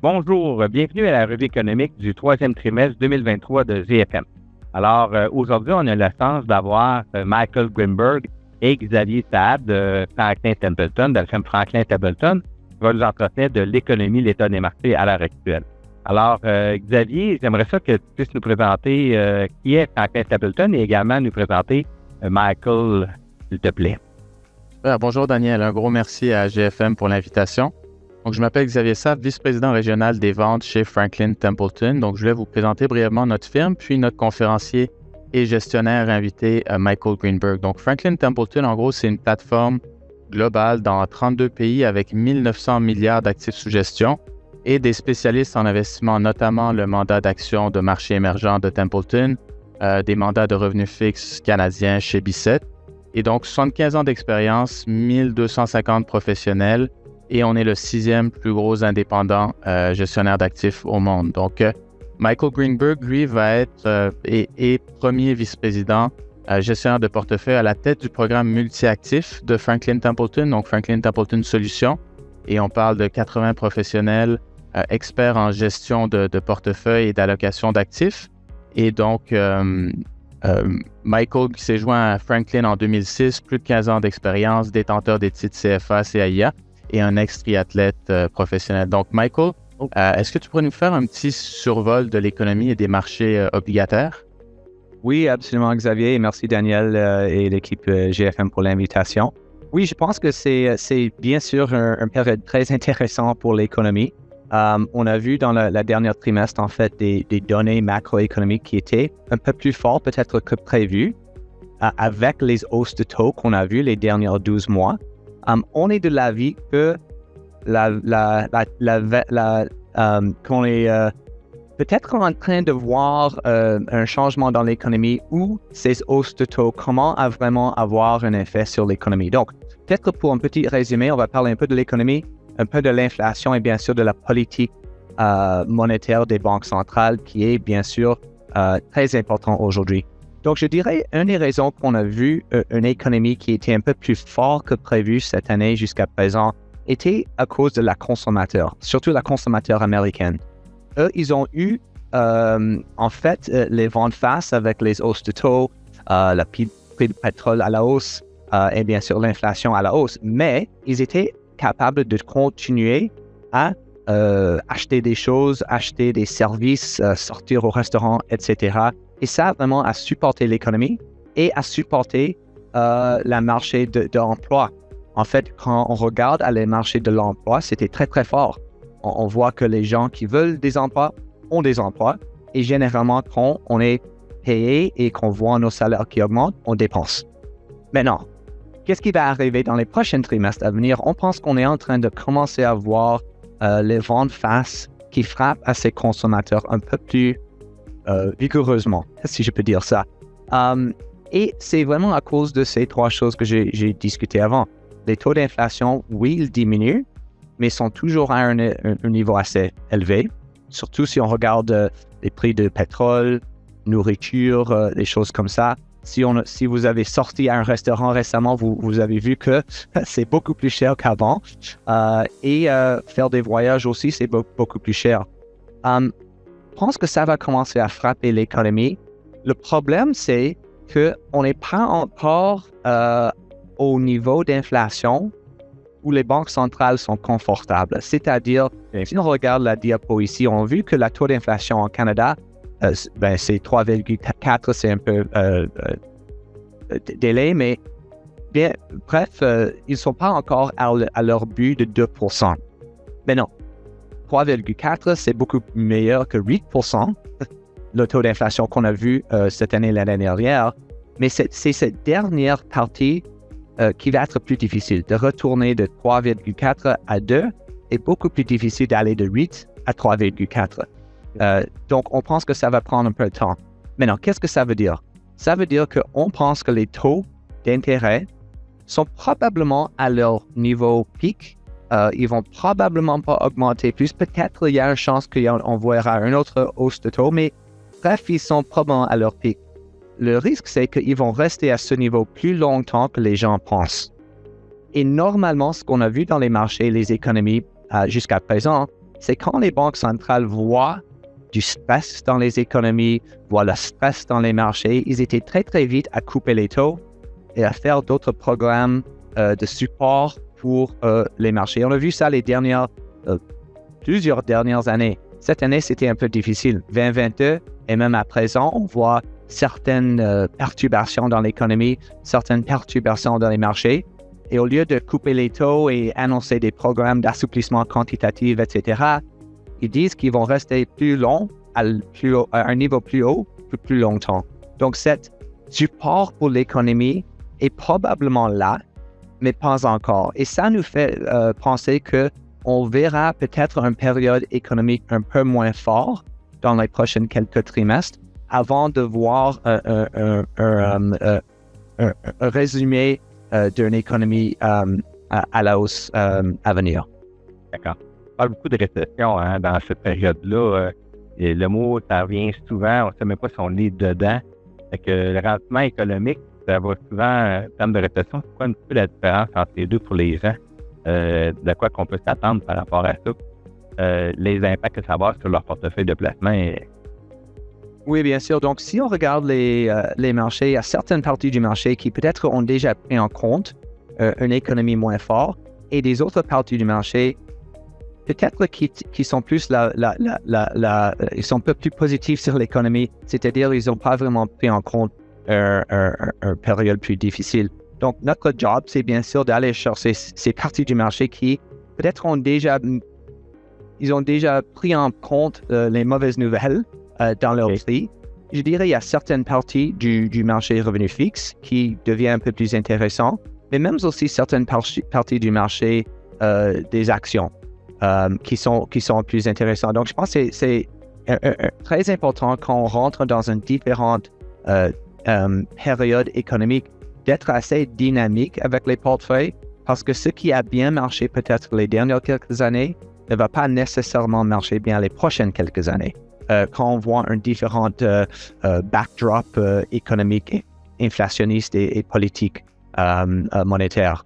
Bonjour, bienvenue à la revue économique du troisième trimestre 2023 de ZFM. Alors, aujourd'hui, on a la chance d'avoir Michael Greenberg et Xavier Saad de Franklin Templeton, de la firme Franklin Templeton, qui va nous entretenir de l'économie, l'état des marchés à l'heure actuelle. Alors, Xavier, j'aimerais ça que tu puisses nous présenter qui est Franklin Templeton et également nous présenter Michael, s'il te plaît. Bonjour Daniel, un gros merci à GFM pour l'invitation. Donc, je m'appelle Xavier Saad, vice-président régional des ventes chez Franklin Templeton. Donc, je vais vous présenter brièvement notre firme, puis notre conférencier et gestionnaire invité, Michael Greenberg. Donc, Franklin Templeton, en gros, c'est une plateforme globale dans 32 pays avec 1900 milliards d'actifs sous gestion et des spécialistes en investissement, notamment le mandat d'action de marché émergent de Templeton, des mandats de revenus fixes canadiens chez Bicêtre. Et donc, 75 ans d'expérience, 1250 professionnels, et on est le 6e plus gros indépendant gestionnaire d'actifs au monde. Donc, Michael Greenberg, lui, va être et premier vice-président gestionnaire de portefeuille à la tête du programme multi-actifs de Franklin Templeton, donc Franklin Templeton Solutions. Et on parle de 80 professionnels experts en gestion de portefeuille et d'allocation d'actifs. Et donc, Michael qui s'est joint à Franklin en 2006, plus de 15 ans d'expérience, détenteur des titres CFA, CAIA et un ex-triathlète professionnel. Donc, Michael, est-ce que tu pourrais nous faire un petit survol de l'économie et des marchés obligataires? Oui, absolument, Xavier. Et merci, Daniel et l'équipe GFM pour l'invitation. Oui, je pense que c'est bien sûr une période très intéressante pour l'économie. On a vu dans la dernière trimestre, en fait, des données macroéconomiques qui étaient un peu plus fortes peut-être que prévu avec les hausses de taux qu'on a vues les derniers 12 mois. On est de l'avis que qu'on est peut-être en train de voir un changement dans l'économie où ces hausses de taux commencent à vraiment avoir un effet sur l'économie. Donc, peut-être pour un petit résumé, on va parler un peu de l'économie, un peu de l'inflation et bien sûr de la politique monétaire des banques centrales qui est bien sûr très important aujourd'hui. Donc, je dirais, une des raisons qu'on a vu une économie qui était un peu plus forte que prévu cette année jusqu'à présent était à cause de la consommateur, surtout la consommateur américaine. Eux, ils ont eu, en fait, les vents de face avec les hausses de taux, le prix du pétrole à la hausse et bien sûr l'inflation à la hausse, mais ils étaient capables de continuer à acheter des choses, acheter des services, sortir au restaurant, etc. Et ça, vraiment, a supporté l'économie et a supporté le marché de l'emploi. En fait, quand on regarde les marchés de l'emploi, c'était très, très fort. On voit que les gens qui veulent des emplois ont des emplois. Et généralement, quand on est payé et qu'on voit nos salaires qui augmentent, on dépense. Maintenant, qu'est-ce qui va arriver dans les prochains trimestres à venir? On pense qu'on est en train de commencer à voir les vents de face qui frappent à ces consommateurs un peu plus vigoureusement, si je peux dire ça. Et c'est vraiment à cause de ces trois choses que j'ai discuté avant. Les taux d'inflation, oui, ils diminuent, mais sont toujours à un niveau assez élevé. Surtout si on regarde les prix de pétrole, nourriture, des choses comme ça. Si vous avez sorti à un restaurant récemment, vous avez vu que c'est beaucoup plus cher qu'avant. Et faire des voyages aussi, c'est beaucoup plus cher. Je pense que ça va commencer à frapper l'économie. Le problème, c'est qu'on n'est pas encore au niveau d'inflation où les banques centrales sont confortables. C'est-à-dire, si on regarde la diapo ici, on a vu que la taux d'inflation au Canada, c'est 3,4, c'est un peu délai, mais bien, bref, ils ne sont pas encore à leur but de 2%. Mais non, 3,4, c'est beaucoup meilleur que 8%, le taux d'inflation qu'on a vu cette année, l'année dernière. Mais c'est cette dernière partie qui va être plus difficile. De retourner de 3,4 à 2 est beaucoup plus difficile d'aller de 8 à 3,4. Donc, on pense que ça va prendre un peu de temps. Maintenant, qu'est-ce que ça veut dire? Ça veut dire qu'on pense que les taux d'intérêt sont probablement à leur niveau pic. Ils vont probablement pas augmenter plus. Peut-être il y a une chance qu'on verra une autre hausse de taux, mais bref, ils sont probablement à leur pic. Le risque, c'est qu'ils vont rester à ce niveau plus longtemps que les gens pensent. Et normalement, ce qu'on a vu dans les marchés, les économies jusqu'à présent, c'est quand les banques centrales voient du stress dans les économies, voient le stress dans les marchés, ils étaient très, très vite à couper les taux et à faire d'autres programmes de support pour les marchés. On a vu ça plusieurs dernières années. Cette année, c'était un peu difficile. 2022, et même à présent, on voit certaines perturbations dans l'économie, certaines perturbations dans les marchés. Et au lieu de couper les taux et annoncer des programmes d'assouplissement quantitatif, etc., ils disent qu'ils vont rester plus longs, à un niveau plus haut, plus longtemps. Donc, cet support pour l'économie est probablement là, mais pas encore. Et ça nous fait penser qu'on verra peut-être une période économique un peu moins forte dans les prochains quelques trimestres avant de voir un résumé d'une économie à la hausse à venir. D'accord. On parle beaucoup de récession dans cette période-là. Et le mot, ça revient souvent, on ne sait même pas si on est dedans. Fait que le rendement économique, ça va souvent, en termes de récession, c'est quoi un peu la différence entre les deux pour les gens? De quoi qu'on peut s'attendre par rapport à ça? Les impacts que ça va avoir sur leur portefeuille de placement. Oui, bien sûr. Donc, si on regarde les marchés, il y a certaines parties du marché qui peut-être ont déjà pris en compte une économie moins forte et des autres parties du marché peut-être qui sont plus ils sont un peu plus positifs sur l'économie, c'est-à-dire ils n'ont pas vraiment pris en compte une période plus difficile. Donc, notre job, c'est bien sûr d'aller chercher ces parties du marché qui peut-être ont déjà pris en compte les mauvaises nouvelles dans leur prix. Je dirais qu'il y a certaines parties du marché revenu fixe qui devient un peu plus intéressant, mais même aussi certaines parties du marché des actions qui sont plus intéressantes. Donc, je pense que c'est très important quand on rentre dans une différente période économique d'être assez dynamique avec les portefeuilles parce que ce qui a bien marché peut-être les dernières quelques années ne va pas nécessairement marcher bien les prochaines quelques années. Quand on voit un différent backdrop économique, inflationniste et politique monétaire.